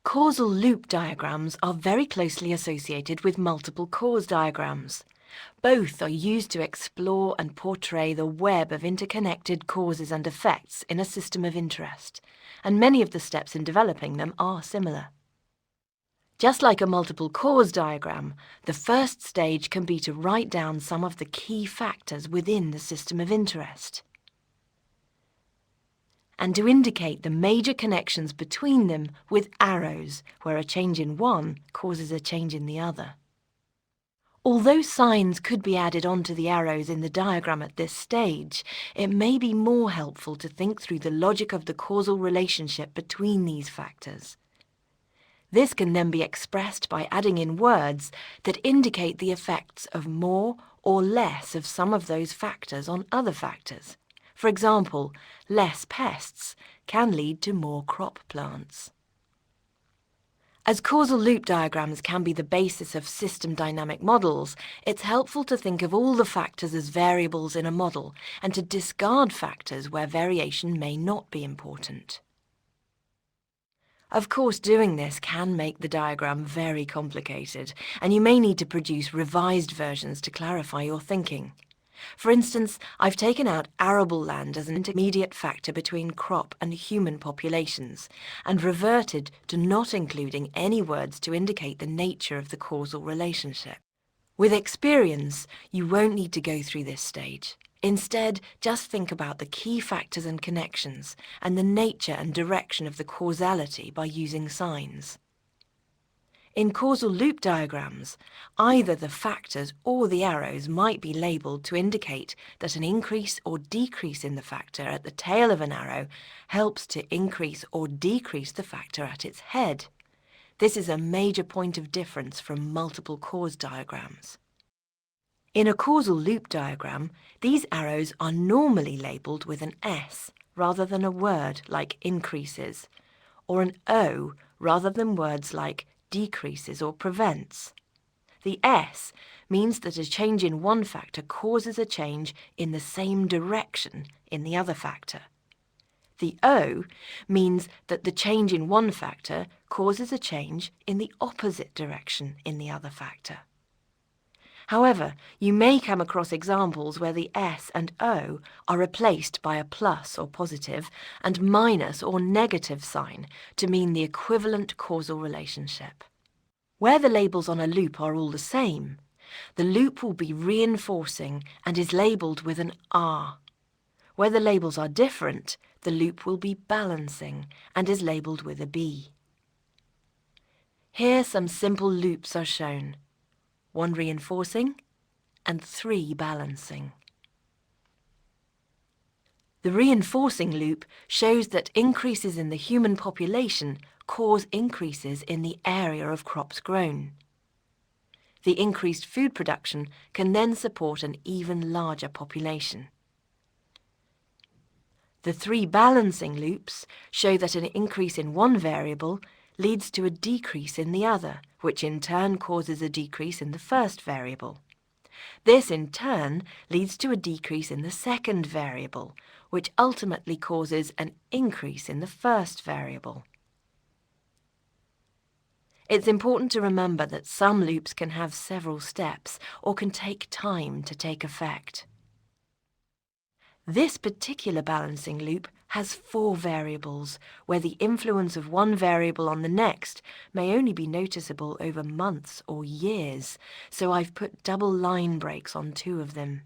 Causal loop diagrams are very closely associated with multiple cause diagrams. Both are used to explore and portray the web of interconnected causes and effects in a system of interest, and many of the steps in developing them are similar. Just like a multiple cause diagram, the first stage can be to write down some of the key factors within the system of interest, and to indicate the major connections between them with arrows, where a change in one causes a change in the other. Although signs could be added onto the arrows in the diagram at this stage, it may be more helpful to think through the logic of the causal relationship between these factors. This can then be expressed by adding in words that indicate the effects of more or less of some of those factors on other factors. For example, less pests can lead to more crop plants. As causal loop diagrams can be the basis of system dynamic models, it's helpful to think of all the factors as variables in a model and to discard factors where variation may not be important. Of course, doing this can make the diagram very complicated, and you may need to produce revised versions to clarify your thinking. For instance, I've taken out arable land as an intermediate factor between crop and human populations, and reverted to not including any words to indicate the nature of the causal relationship. With experience, you won't need to go through this stage. Instead, just think about the key factors and connections, and the nature and direction of the causality by using signs. In causal loop diagrams, either the factors or the arrows might be labelled to indicate that an increase or decrease in the factor at the tail of an arrow helps to increase or decrease the factor at its head. This is a major point of difference from multiple cause diagrams. In a causal loop diagram, these arrows are normally labelled with an S rather than a word like increases, or an O rather than words like decreases or prevents. The S means that a change in one factor causes a change in the same direction in the other factor. The O means that the change in one factor causes a change in the opposite direction in the other factor. However, you may come across examples where the S and O are replaced by a plus or positive and minus or negative sign to mean the equivalent causal relationship. Where the labels on a loop are all the same, the loop will be reinforcing and is labelled with an R. Where the labels are different, the loop will be balancing and is labelled with a B. Here some simple loops are shown: 1 reinforcing and 3 balancing. The reinforcing loop shows that increases in the human population cause increases in the area of crops grown. The increased food production can then support an even larger population. The 3 balancing loops show that an increase in one variable leads to a decrease in the other, which in turn causes a decrease in the first variable. This in turn leads to a decrease in the second variable, which ultimately causes an increase in the first variable. It's important to remember that some loops can have several steps or can take time to take effect. This particular balancing loop has 4 variables, where the influence of one variable on the next may only be noticeable over months or years, so I've put double line breaks on 2 of them.